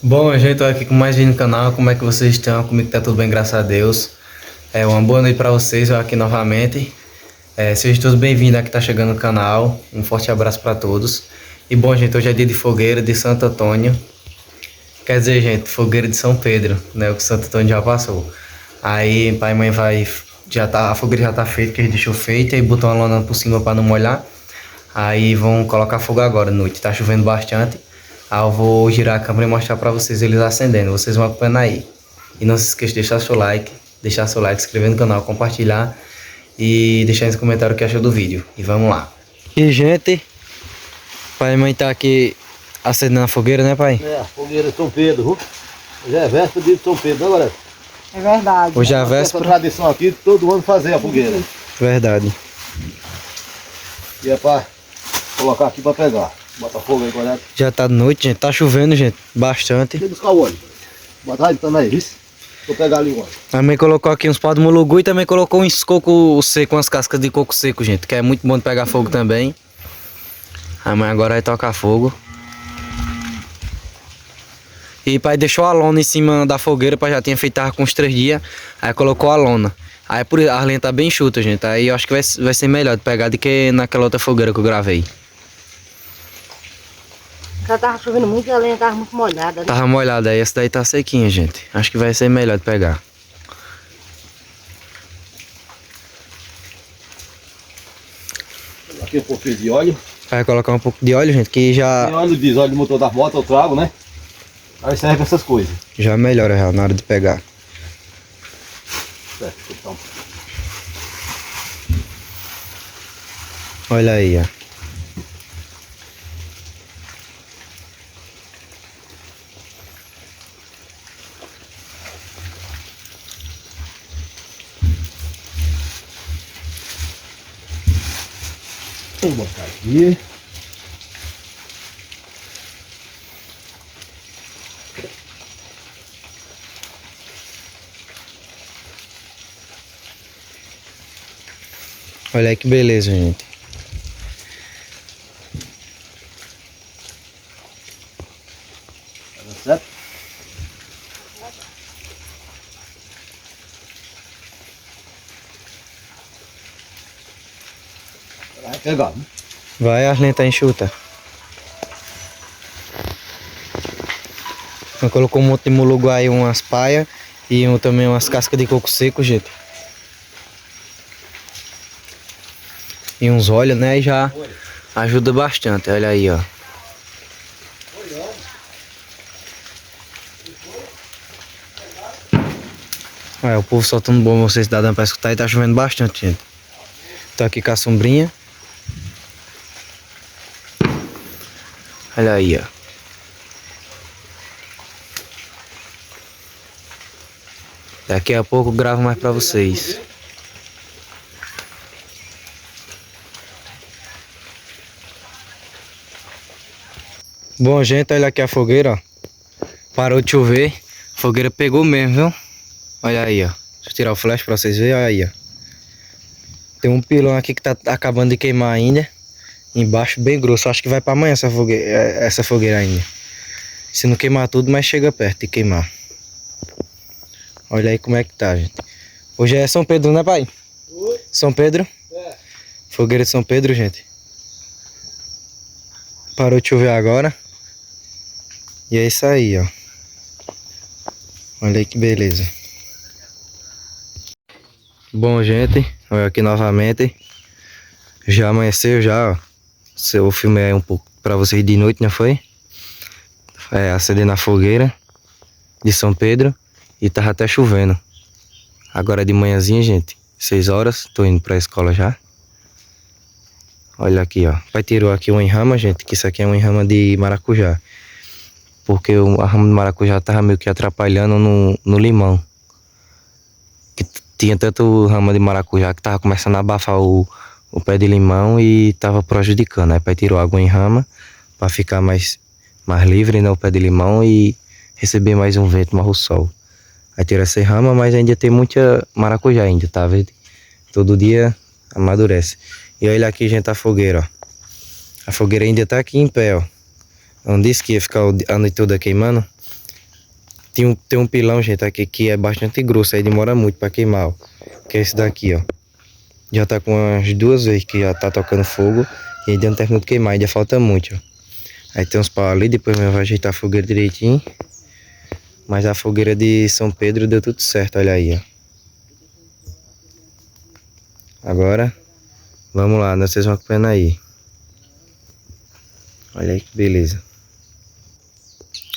Bom, gente, tô aqui com mais vídeo no canal. Como é que vocês estão? Comigo tá tudo bem, graças a Deus. Uma boa noite pra vocês, eu aqui novamente. Sejam todos bem-vindos aqui, tá chegando no canal. Um forte abraço pra todos. E bom, gente, hoje é dia de fogueira de Santo Antônio. Quer dizer, gente, fogueira de São Pedro, né? O que Santo Antônio já passou. Aí, pai e mãe vai. A fogueira já tá feita, que a gente deixou feita, e botou uma lona por cima pra não molhar. Aí vão colocar fogo agora à noite. Tá chovendo bastante. Aí eu vou girar a câmera e mostrar pra vocês eles acendendo. Vocês vão acompanhando aí. E não se esqueça de deixar seu like, se inscrever no canal, compartilhar e deixar nos comentários o que achou do vídeo. E vamos lá. E gente, pai e mãe tá aqui acendendo a fogueira, né, pai? É, fogueira de São Pedro, viu? Hoje é véspera de São Pedro, né, galera? É verdade. Hoje é a Essa véspera. tradição aqui, todo ano fazer a fogueira. Verdade. E é pra colocar aqui pra pegar. Bota fogo aí, galera. Já tá de noite, gente. Tá chovendo, gente. Bastante. Tem que buscar o óleo. Bota aí, tá aí, viu? Vou pegar ali o óleo. A mãe colocou aqui uns pau de mulugu e também colocou uns coco seco, umas cascas de coco seco, gente. Que é muito bom de pegar fogo também. A mãe agora vai tocar fogo. E pai deixou a lona em cima da fogueira, pai já tinha feito, tava com uns 3 dias. Aí colocou a lona. Aí por a lenha tá bem enxuta, gente. Aí eu acho que vai ser melhor de pegar do que naquela outra fogueira que eu gravei. Já tava chovendo muito e a lenha tava muito molhada, né? Tava molhada aí, essa daí tá sequinha, gente. Acho que vai ser melhor de pegar. Aqui um pouquinho de óleo. Vai colocar um pouco de óleo, gente, que já... Tem óleo diesel, óleo do motor da moto, eu trago, né? Aí serve pra essas coisas. Já melhora já, na hora de pegar. Certo, então. Olha aí, ó. Vou botar aqui. Olha aí que beleza, gente. Tá certo? Vai pegar, né? Vai, a lenha tá enxuta. Eu colocou um monte de mulugu aí, umas paias e também umas cascas de coco seco, gente. E uns óleos, né? E já ajuda bastante, olha aí, ó. Olha, o povo soltando bom, vocês dá dando pra escutar e tá chovendo bastante, gente. Tô aqui com a sombrinha. Olha aí, ó. Daqui a pouco eu gravo mais pra vocês. Bom, gente, olha aqui a fogueira, ó. Parou de chover. A fogueira pegou mesmo, viu? Olha aí, ó. Deixa eu tirar o flash pra vocês verem, olha aí, ó. Tem um pilão aqui que tá acabando de queimar ainda. Embaixo bem grosso. Acho que vai pra amanhã essa fogueira ainda. Se não queimar tudo, mas chega perto de queimar. Olha aí como é que tá, gente. Hoje é São Pedro, né, pai? Oi? São Pedro? É. Fogueira de São Pedro, gente. Parou de chover agora. E é isso aí, ó. Olha aí que beleza. Bom, gente, olha aqui novamente. Já amanheceu já, ó. Eu filmei um pouco pra vocês de noite, não foi? Acendendo a fogueira de São Pedro. E tava até chovendo. Agora de manhãzinha, gente, 6 horas, tô indo pra escola já. Olha aqui, ó. Pai tirou aqui uma enrama, gente, que isso aqui é uma enrama de maracujá. Porque a rama de maracujá tava meio que atrapalhando no limão. Que tinha tanto rama de maracujá que tava começando a abafar o pé de limão e tava prejudicando. Aí pai tirou água em rama para ficar mais livre, né, o pé de limão e receber mais um vento, mais o sol. Aí tirou essa rama, mas ainda tem muita maracujá ainda, tá vendo? Todo dia amadurece. E olha aqui, gente, a fogueira, ó. A fogueira ainda tá aqui em pé, ó. Não disse que ia ficar a noite toda queimando. Tem um pilão, gente, aqui que é bastante grosso, aí demora muito pra queimar, ó. Que é esse daqui, ó. Já tá com umas 2 vezes que já tá tocando fogo e ainda não terminou de queimar, ainda falta muito, ó. Aí tem uns pau ali, depois eu vou ajeitar a fogueira direitinho. Mas a fogueira de São Pedro deu tudo certo, olha aí, ó. Agora, vamos lá, vocês vão acompanhando aí. Olha aí que beleza.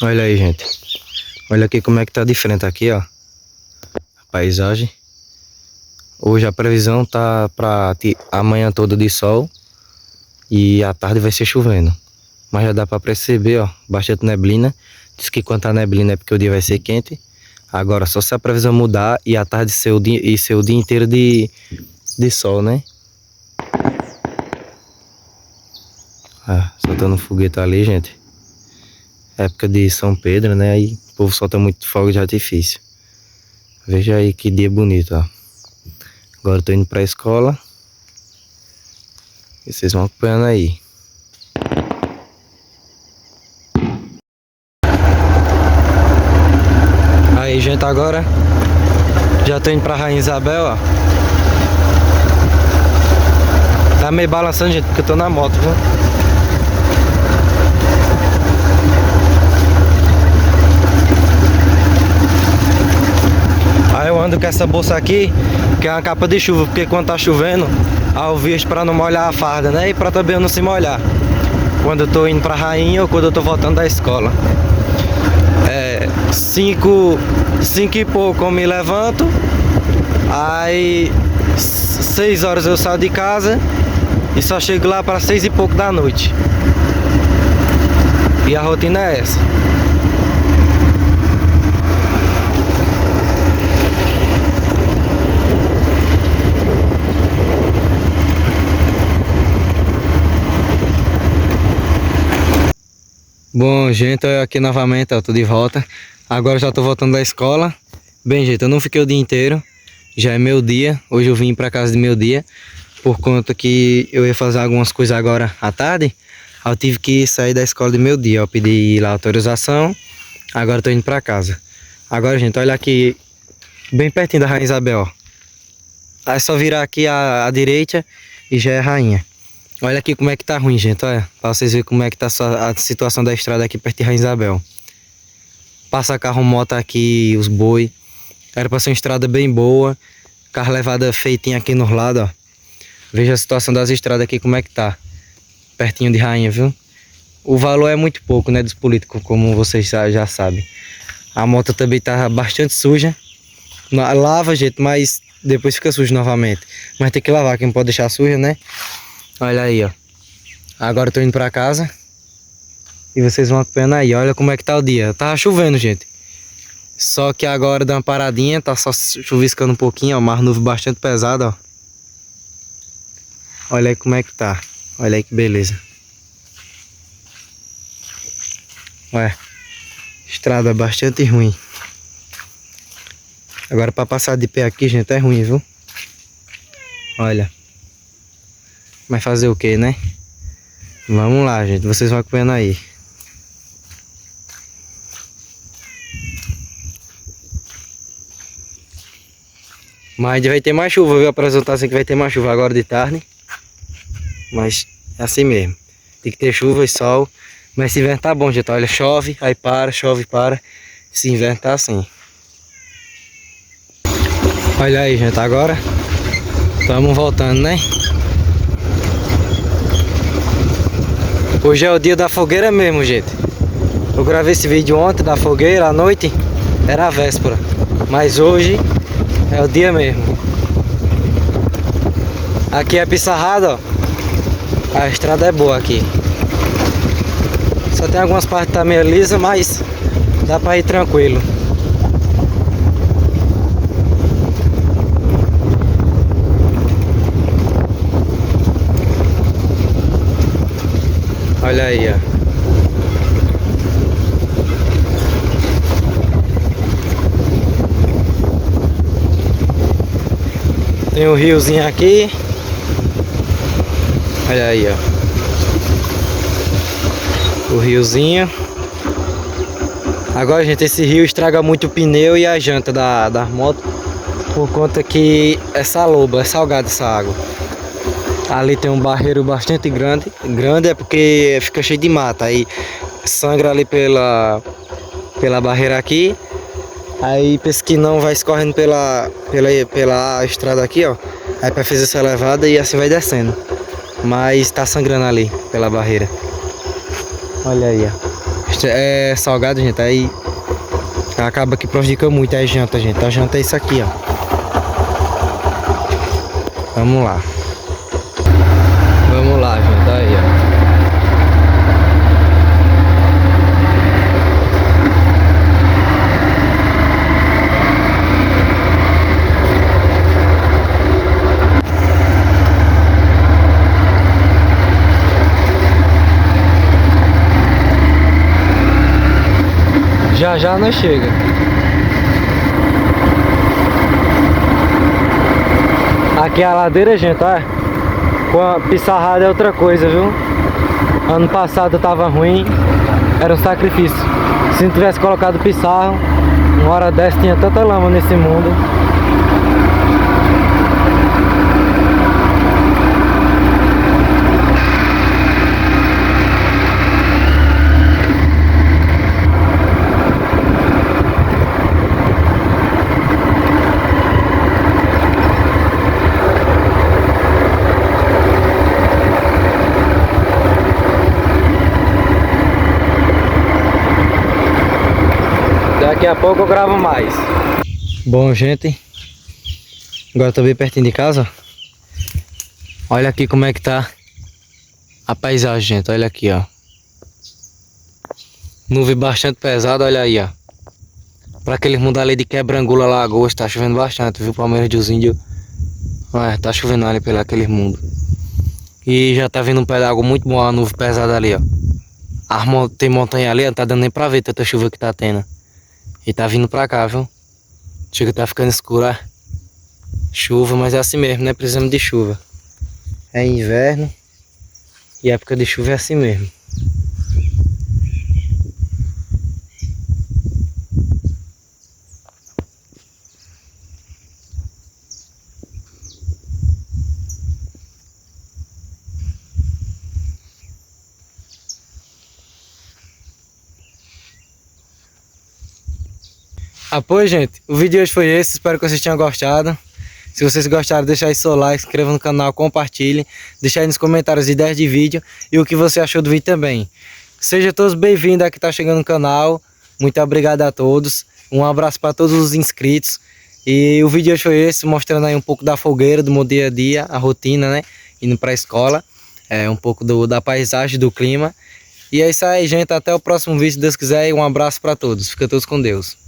Olha aí, gente. Olha aqui como é que tá de frente aqui, ó. A paisagem. Hoje a previsão tá pra amanhã toda de sol. E à tarde vai ser chovendo. Mas já dá pra perceber, ó. Bastante neblina. Diz que quando tá neblina é porque o dia vai ser quente. Agora só se a previsão mudar e à tarde ser o dia inteiro de sol, né? Ah, soltando um foguete ali, gente. Época de São Pedro, né? Aí o povo solta muito fogo de artifício. Veja aí que dia bonito, ó. Agora eu tô indo pra escola. E vocês vão acompanhando aí. Aí, gente, agora já tô indo pra Rainha Isabel, ó. Tá meio balançando, gente, porque eu tô na moto, viu? Aí eu ando com essa bolsa aqui, que é uma capa de chuva, porque quando tá chovendo, eu visto pra não molhar a farda, né? E pra também eu não se molhar. Quando eu tô indo pra Rainha ou quando eu tô voltando da escola. 5 e pouco eu me levanto. Aí 6 horas eu saio de casa e só chego lá para 6 e pouco da noite. E a rotina é essa. Bom, gente, eu aqui novamente, eu tô de volta. Agora já tô voltando da escola. Bem, gente, eu não fiquei o dia inteiro. Já é meu dia. Hoje eu vim pra casa de meu dia. Por conta que eu ia fazer algumas coisas agora à tarde. Aí eu tive que sair da escola de meu dia. Eu pedi lá a autorização. Agora eu tô indo pra casa. Agora, gente, olha aqui. Bem pertinho da Rainha Isabel, ó. É só virar aqui à direita e já é Rainha. Olha aqui como é que tá ruim, gente, olha. Pra vocês verem como é que tá a situação da estrada aqui perto de Rainha Isabel. Passa carro, moto aqui, os boi. Era pra ser uma estrada bem boa. Carro levada feitinha aqui nos lados, ó. Veja a situação das estradas aqui, como é que tá. Pertinho de Rainha, viu? O valor é muito pouco, né, dos políticos, como vocês já sabem. A moto também tá bastante suja. Lava, gente, mas depois fica sujo novamente. Mas tem que lavar, que não pode deixar suja, né? Olha aí, ó. Agora eu tô indo pra casa. E vocês vão acompanhando aí. Olha como é que tá o dia. Tava chovendo, gente. Só que agora dá uma paradinha. Tá só chuviscando um pouquinho, ó. Mar nuvem bastante pesada, ó. Olha aí como é que tá. Olha aí que beleza. Ué. Estrada bastante ruim. Agora pra passar de pé aqui, gente, é ruim, viu? Olha. Mas fazer o que, né? Vamos lá, gente. Vocês vão acompanhando aí. Mas ainda vai ter mais chuva, viu? Apresentar assim que vai ter mais chuva agora de tarde. Mas é assim mesmo. Tem que ter chuva e sol. Mas esse inverno tá bom, gente. Olha, chove, aí para, chove, para. Esse inverno tá assim. Olha aí, gente. Agora estamos voltando, né? Hoje é o dia da fogueira mesmo, gente. Eu gravei esse vídeo ontem da fogueira à noite. Era a véspera. Mas hoje é o dia mesmo. Aqui é Pissarrada, ó. A estrada é boa aqui. Só tem algumas partes que tá meio lisa, mas dá pra ir tranquilo. Olha aí, ó. Tem um riozinho aqui. Olha aí, ó. O riozinho. Agora, gente, esse rio estraga muito o pneu e a janta da moto, por conta que é saloba, é salgada essa água. Ali tem um barreiro bastante grande. Grande é porque fica cheio de mata. Aí sangra ali pela barreira aqui. Aí pensa que não vai escorrendo pela estrada aqui, ó. Aí para fazer essa levada e assim vai descendo. Mas tá sangrando ali pela barreira. Olha aí, ó. É salgado, gente. Aí acaba que prejudica muito a janta, gente. A janta é isso aqui, ó. Vamos lá. Vamos lá, gente. Aí, ó. Já nós chega. Aqui é a ladeira, gente, ó. Com a pissarrada é outra coisa, viu? Ano passado tava ruim, era um sacrifício. Se não tivesse colocado pissarro, uma hora dessa tinha tanta lama nesse mundo. Daqui a pouco eu gravo mais. Bom, gente, agora eu tô bem pertinho de casa. Olha aqui como é que tá a paisagem, gente. Olha aqui, ó. Nuvem bastante pesada, olha aí, ó. Pra aqueles mundos ali de Quebrangula, Lagoas, tá chovendo bastante, viu? Palmeiras dos Índios. Olha, tá chovendo ali pelo aquele mundo. E já tá vindo um pé d'água muito bom, a nuvem pesada ali, ó. Tem montanha ali, não tá dando nem pra ver tanta chuva que tá tendo. E tá vindo pra cá, viu? Chega que tá ficando escuro, ó. Chuva, mas é assim mesmo, né? Precisamos de chuva. É inverno e época de chuva é assim mesmo. Pois, gente, o vídeo de hoje foi esse, espero que vocês tenham gostado. Se vocês gostaram, deixa aí seu like, se inscreva no canal, compartilhe, deixa aí nos comentários ideias de vídeo e o que você achou do vídeo também. Sejam todos bem-vindos aqui que tá chegando no canal, muito obrigado a todos, um abraço para todos os inscritos. E o vídeo de hoje foi esse, mostrando aí um pouco da fogueira, do meu dia a dia, a rotina, né, indo para a escola, um pouco da paisagem, do clima. E é isso aí, gente, até o próximo vídeo, se Deus quiser, e um abraço para todos, fica todos com Deus.